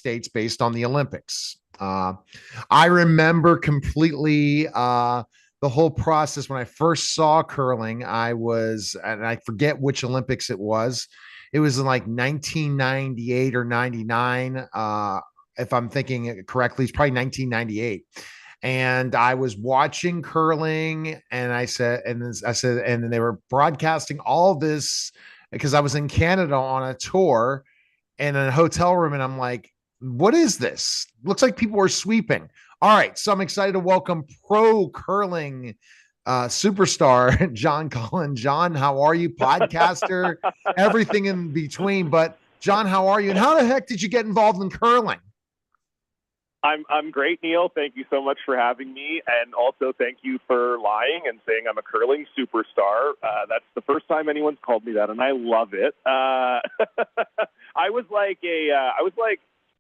States based on the Olympics. I remember completely the whole process when I first saw curling. And I forget which Olympics it was. It was in like 1998 or 99. If I'm thinking it correctly, it's probably 1998. And I was watching curling, and and then they were broadcasting all this because I was in Canada on a tour in a hotel room, and I'm like, what is this? Looks like people are sweeping. All right, so I'm excited to welcome pro curling superstar John Cullen. John, how are you? Podcaster, everything in between. But John, how are you? And how the heck did you get involved in curling? I'm great, Neil. Thank you so much for having me, and also thank you for lying and saying I'm a curling superstar. That's the first time anyone's called me that, and I love it. I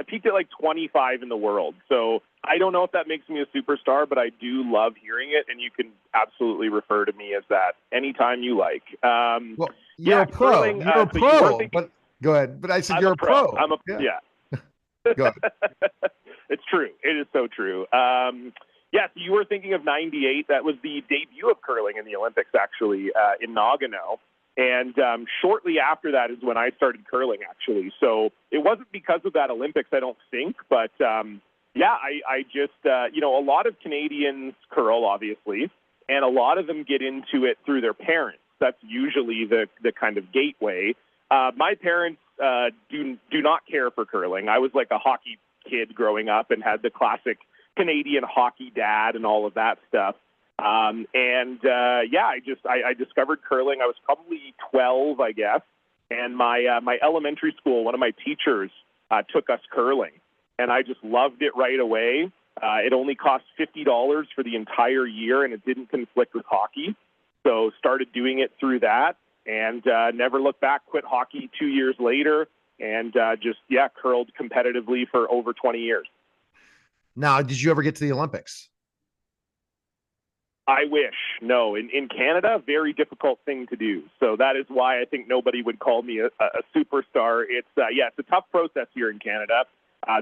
peaked at like 25 in the world, so I don't know if that makes me a superstar, but I do love hearing it, and you can absolutely refer to me as that anytime you like. Well, you're a pro. Curling, you're a so pro. But go ahead. But I said you're a pro. Yeah. Go ahead. It's true. It is so true. So you were thinking of 98. That was the debut of curling in the Olympics, actually, in Nagano. And shortly after that is when I started curling, actually. So it wasn't because of that Olympics, I don't think. But, I just, a lot of Canadians curl, obviously, and a lot of them get into it through their parents. That's usually the kind of gateway. My parents do not care for curling. I was like a hockey kid growing up and had the classic Canadian hockey dad and all of that stuff. I discovered curling. I was probably 12, I guess. And my elementary school, one of my teachers took us curling, and I just loved it right away. It only cost $50 for the entire year, and it didn't conflict with hockey. So started doing it through that, and never looked back. Quit hockey 2 years later. And curled competitively for over 20 years. Now, did you ever get to the Olympics? I wish. No. In Canada, very difficult thing to do. So that is why I think nobody would call me a superstar. It's a tough process here in Canada.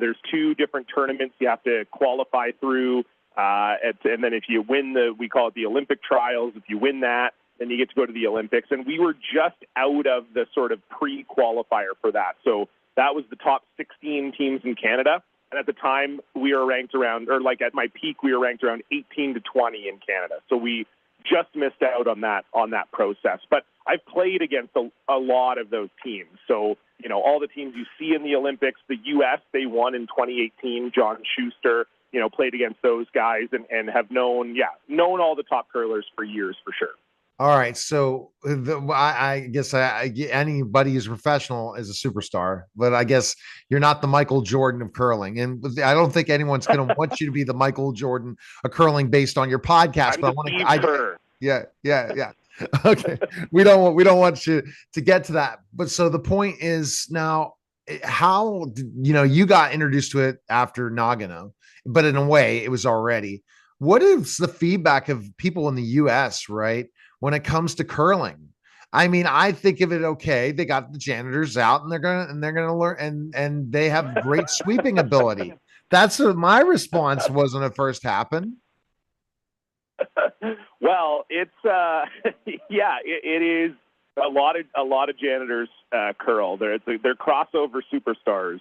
There's 2 different tournaments you have to qualify through. And then if you win we call it the Olympic trials. If you win that, then you get to go to the Olympics. And we were just out of the sort of pre-qualifier for that. So that was the top 16 teams in Canada. And at the time, we were ranked around, or like at my peak, we were ranked around 18 to 20 in Canada. So we just missed out on that process. But I've played against a lot of those teams. So, all the teams you see in the Olympics, the U.S., they won in 2018, John Schuster, played against those guys and have known all the top curlers for years, for sure. All right, so I guess anybody who's professional is a superstar, but I guess you're not the Michael Jordan of curling, and I don't think anyone's going to want you to be the Michael Jordan of curling based on your podcast. Yeah. Okay, we don't want you to get to that. But so the point is now, how you got introduced to it after Nagano, but in a way it was already. What is the feedback of people in the U.S., right, when it comes to curling? I mean, I think of it, okay, they got the janitors out and they're gonna learn, and they have great sweeping ability. That's what my response was when it first happened. Well, it's it is a lot of janitors curl. They're crossover superstars.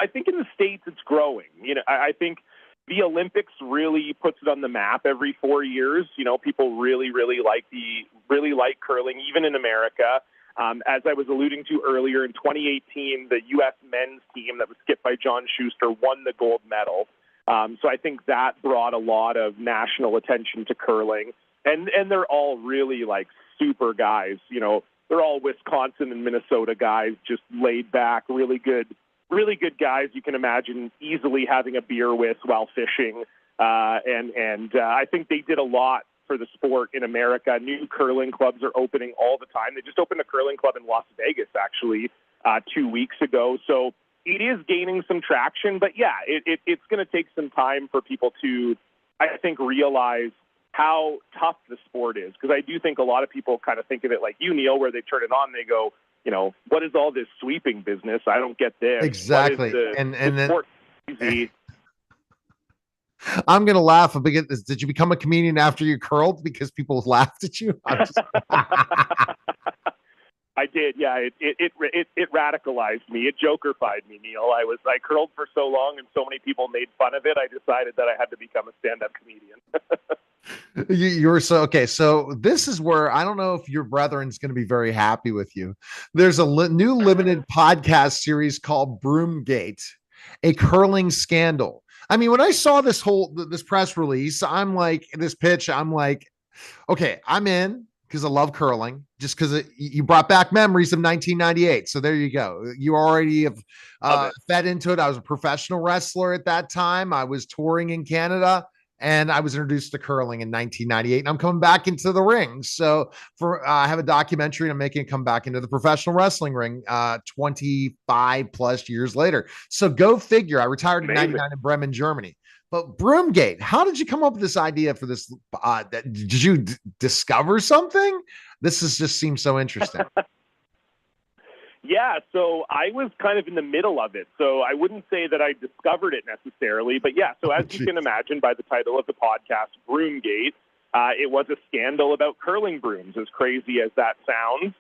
I think in the States it's growing. I think the Olympics really puts it on the map every 4 years. People really like curling, even in America. As I was alluding to earlier, in 2018, the U.S. men's team that was skipped by John Schuster won the gold medal. So I think that brought a lot of national attention to curling. And they're all really like super guys. They're all Wisconsin and Minnesota guys, just laid back, really good guys you can imagine easily having a beer with while fishing. I think they did a lot for the sport in America. New curling clubs are opening all the time. They just opened a curling club in Las Vegas, actually, 2 weeks ago. So it is gaining some traction. But, yeah, it's going to take some time for people to, I think, realize how tough the sport is. Because I do think a lot of people kind of think of it like you, Neil, where they turn it on and they go, what is all this sweeping business? I don't get this. Exactly. What is And the then sport crazy? I'm gonna laugh. Did you become a comedian after you curled because people laughed at you? I'm just I did, yeah. It radicalized me. It jokerfied me, Neil. I curled for so long, and so many people made fun of it. I decided that I had to become a stand-up comedian. you were so okay. So this is where I don't know if your brethren's going to be very happy with you. There's a new limited podcast series called Broomgate, a curling scandal. I mean, when I saw this press release, I'm like this pitch. I'm like, okay, I'm in because I love curling. Just because you brought back memories of 1998. So there you go. You already have fed into it. I was a professional wrestler at that time. I was touring in Canada and I was introduced to curling in 1998 and I'm coming back into the ring. So I have a documentary and I'm making it come back into the professional wrestling ring 25 plus years later. So go figure. I retired in 99 in Bremen, Germany. But Broomgate, how did you come up with this idea for this? Did you discover something? This just seems so interesting. Yeah, so I was kind of in the middle of it. So I wouldn't say that I discovered it necessarily, but yeah. So as you can imagine by the title of the podcast, Broomgate, it was a scandal about curling brooms. As crazy as that sounds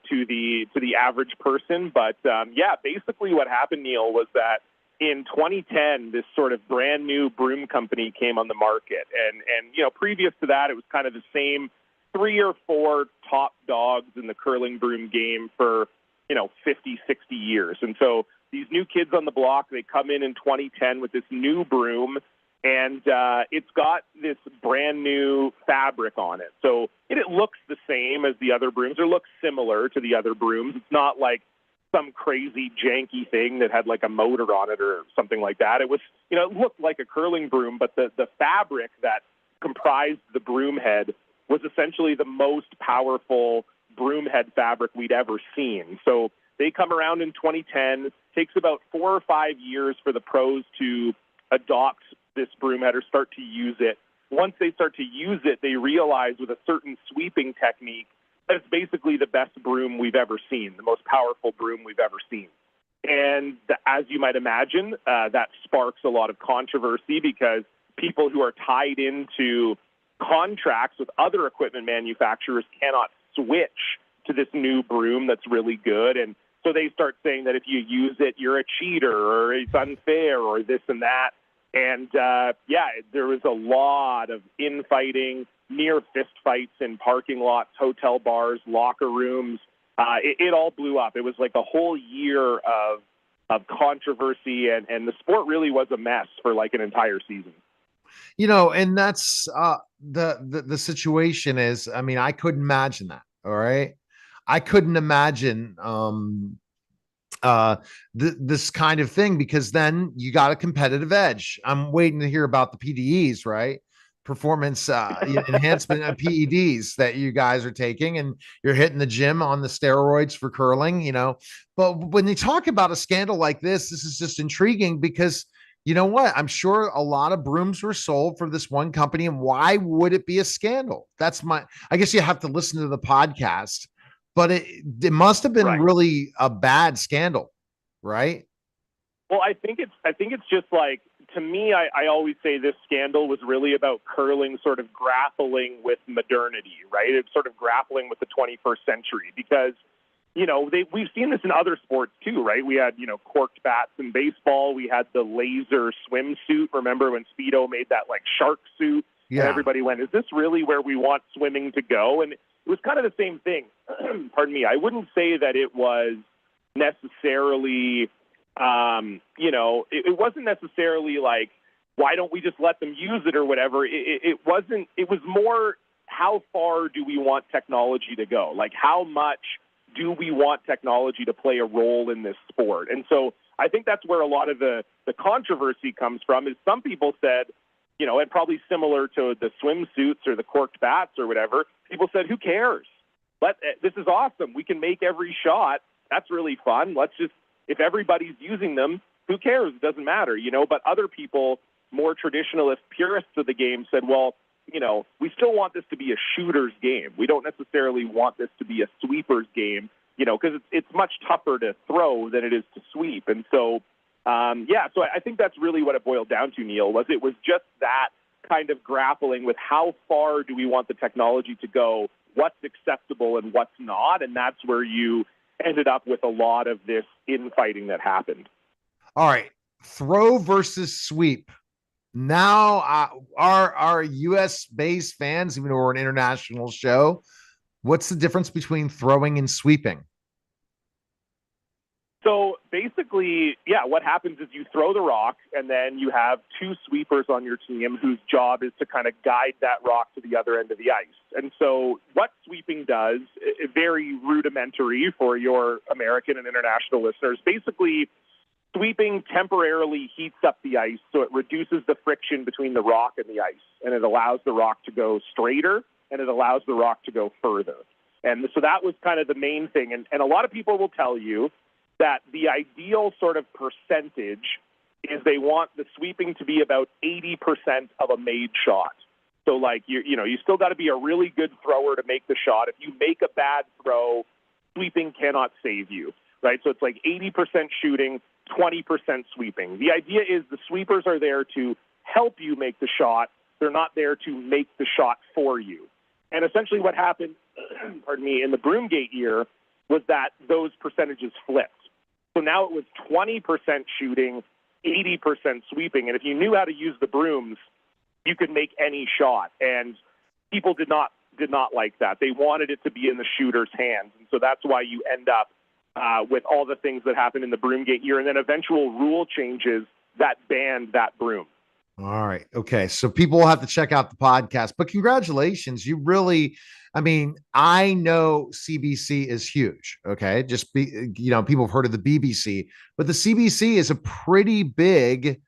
to the average person, but yeah, basically what happened, Neil, was that in 2010, this sort of brand new broom company came on the market. And previous to that, it was kind of the same 3 or 4 top dogs in the curling broom game for, 50, 60 years. And so these new kids on the block, they come in 2010 with this new broom, and it's got this brand new fabric on it. So it looks the same as the other brooms, or looks similar to the other brooms. It's not like some crazy janky thing that had like a motor on it or something like that. It was, it looked like a curling broom, but the fabric that comprised the broom head was essentially the most powerful broom head fabric we'd ever seen. So they come around in 2010. It takes about 4 or 5 years for the pros to adopt this broom head or start to use it. Once they start to use it, they realize with a certain sweeping technique that it's basically the best broom we've ever seen, the most powerful broom we've ever seen. And as you might imagine, that sparks a lot of controversy because people who are tied into contracts with other equipment manufacturers cannot switch to this new broom that's really good. And so they start saying that if you use it, you're a cheater or it's unfair or this and that. And there was a lot of infighting, near fist fights in parking lots, hotel bars, locker rooms. It all blew up. It was like a whole year of controversy, and the sport really was a mess for like an entire season. And that's the situation is, I mean, I couldn't imagine that. All right. I couldn't imagine this kind of thing because then you got a competitive edge. I'm waiting to hear about the PDEs, right? Performance enhancement PEDs that you guys are taking, and you're hitting the gym on the steroids for curling, But when they talk about a scandal like this is just intriguing because you know what? I'm sure a lot of brooms were sold for this one company, and why would it be a scandal? I guess you have to listen to the podcast, but it must have been really a bad scandal, right? Well, I think it's just like, to me, I always say this scandal was really about curling sort of grappling with modernity, right? It's sort of grappling with the 21st century because, we've seen this in other sports too, right? We had, corked bats in baseball. We had the laser swimsuit. Remember when Speedo made that like shark suit? Yeah. And everybody went, is this really where we want swimming to go? And it was kind of the same thing. Pardon me. I wouldn't say that it was necessarily, it wasn't necessarily like, why don't we just let them use it or whatever? It wasn't, it was more, how far do we want technology to go? Like, how much do we want technology to play a role in this sport? And so I think that's where a lot of the controversy comes from, is some people said, and probably similar to the swimsuits or the corked bats or whatever, people said, who cares? This is awesome. We can make every shot. That's really fun. If everybody's using them, who cares? It doesn't matter, But other people, more traditionalist purists of the game, said, well, we still want this to be a shooter's game. We don't necessarily want this to be a sweeper's game. because it's much tougher to throw than it is to sweep. And so, so I think that's really what it boiled down to, Neil, was just that kind of grappling with how far do we want the technology to go, what's acceptable and what's not. And that's where you ended up with a lot of this infighting that happened. All right. Throw versus sweep. Now, our U.S. based fans, even though we're an international show, what's the difference between throwing and sweeping? So basically, what happens is you throw the rock, and then you have two sweepers on your team whose job is to kind of guide that rock to the other end of the ice. And so what sweeping does, very rudimentary for your American and international listeners, basically sweeping temporarily heats up the ice, so it reduces the friction between the rock and the ice, and it allows the rock to go straighter, and it allows the rock to go further. And so that was kind of the main thing. And a lot of people will tell you that the ideal sort of percentage is they want the sweeping to be about 80% of a made shot. So, like, you still got to be a really good thrower to make the shot. If you make a bad throw, sweeping cannot save you, right? So it's like 80% shooting, 20% sweeping. The idea is the sweepers are there to help you make the shot. They're not there to make the shot for you. And essentially what happened, in the Broomgate year was that those percentages flipped. So now it was 20% shooting, 80% sweeping. And if you knew how to use the brooms, you could make any shot. And people did not like that. They wanted it to be in the shooter's hands. And so that's why you end up with all the things that happened in the Broomgate year, and then eventual rule changes that banned that broom. All right. Okay. So people will have to check out the podcast, but congratulations. You really, I know CBC is huge. Okay. People have heard of the BBC, but the CBC is a pretty big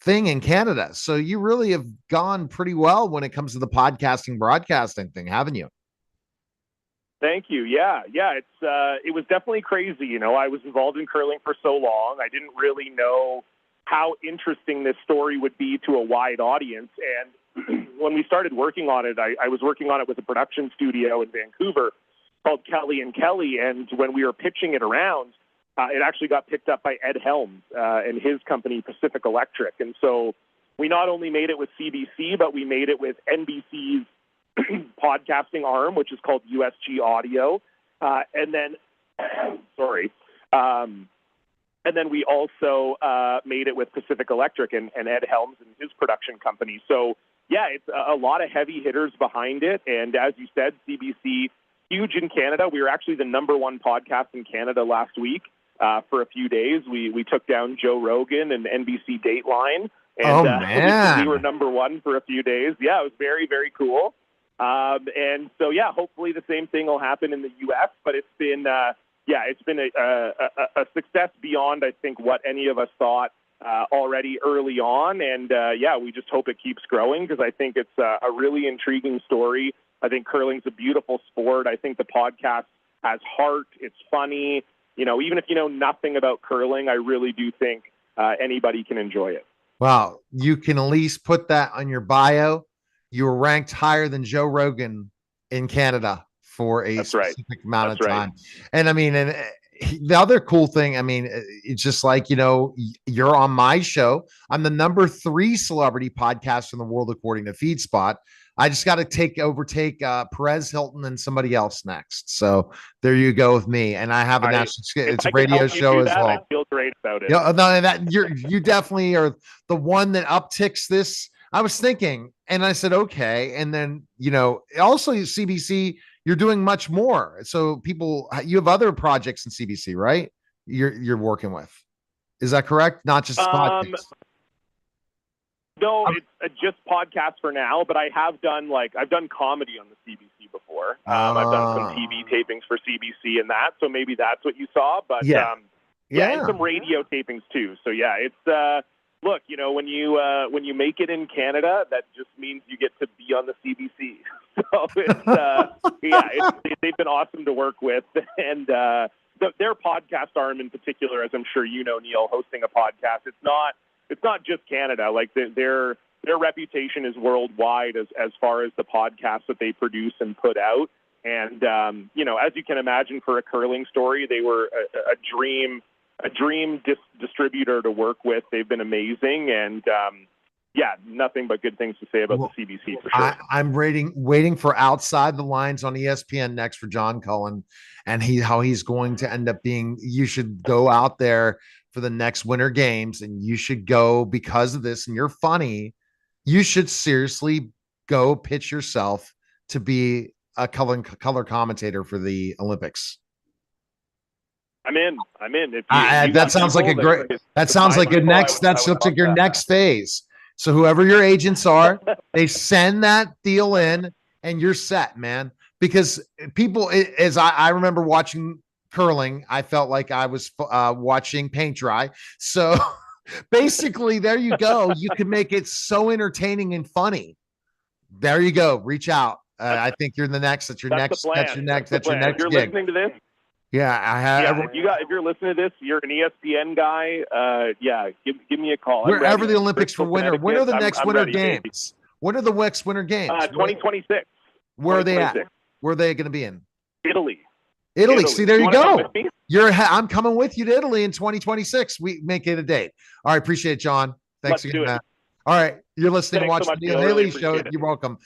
thing in Canada. So you really have gone pretty well when it comes to the podcasting broadcasting thing, haven't you? Thank you. Yeah. It was definitely crazy. I was involved in curling for so long. I didn't really know how interesting this story would be to a wide audience. And when we started working on it, I was working on it with a production studio in Vancouver called Kelly and Kelly. And when we were pitching it around, it actually got picked up by Ed Helms and his company, Pacific Electric. And so we not only made it with CBC, but we made it with NBC's podcasting arm, which is called USG Audio. And then we also made it with Pacific Electric and Ed Helms and his production company. So, it's a lot of heavy hitters behind it. And as you said, CBC, huge in Canada. We were actually the number one podcast in Canada last week for a few days. We took down Joe Rogan and NBC Dateline. And we were number one for a few days. Yeah, it was very, very cool. And so, hopefully the same thing will happen in the U.S., but it's been a success beyond, I think, what any of us thought already early on. And, we just hope it keeps growing because I think it's a really intriguing story. I think curling's a beautiful sport. I think the podcast has heart. It's funny. Even if you know nothing about curling, I really do think anybody can enjoy it. Wow. You can at least put that on your bio. You were ranked higher than Joe Rogan in Canada for a specific amount of time. Right. And the other cool thing, it's just like, you're on my show. I'm the number 3 celebrity podcast in the world, according to FeedSpot. I just got to overtake Perez Hilton and somebody else next. So there you go with me. And I have it's a radio show as well. I feel great about it. Yeah, no, that you definitely are the one that upticks this. I was thinking, and I said, okay. And then, also CBC, you're doing much more. So you have other projects in CBC, right? You're working with. Is that correct? Not just podcasts. No, it's just podcast for now, but I have done I've done comedy on the CBC before. I've done some TV tapings for CBC and that. So maybe that's what you saw, but and some radio tapings too. So it's, look, when you make it in Canada, that just means you get to be on the CBC. So it's they've been awesome to work with, and their podcast arm in particular, as I'm sure you know, Neil, hosting a podcast. It's not just Canada. Like their reputation is worldwide as far as the podcasts that they produce and put out. And as you can imagine, for a curling story, they were a dream distributor to work with. They've been amazing, and nothing but good things to say about the CBC for sure. I'm waiting for Outside the Lines on ESPN next for John Cullen, and how he's going to end up being. You should go out there for the next Winter Games, and you should go because of this. And you're funny. You should seriously go pitch yourself to be a color commentator for the Olympics. I'm in. That sounds like a great. That sounds like your next. That looks like your next phase. So whoever your agents are, they send that deal in, and you're set, man. Because people, as I remember watching curling, I felt like I was watching paint dry. So basically, there you go. You can make it so entertaining and funny. There you go. Reach out. I think you're the next. That's your next. That's your next. That's your next. If you're gig. listening to this, yeah, I have. Yeah, if you're listening to this, you're an ESPN guy. Give me a call. Wherever the Olympics for winter. When are the next Winter Games? When are the next Winter Games? 2026. Where are they at? Where are they going to be in? Italy. See, there you go. I'm coming with you to Italy in 2026. We make it a date. All right, appreciate it, John. Thanks again, Matt. All right, you're listening to Watch the Neil Haley Show. You're welcome.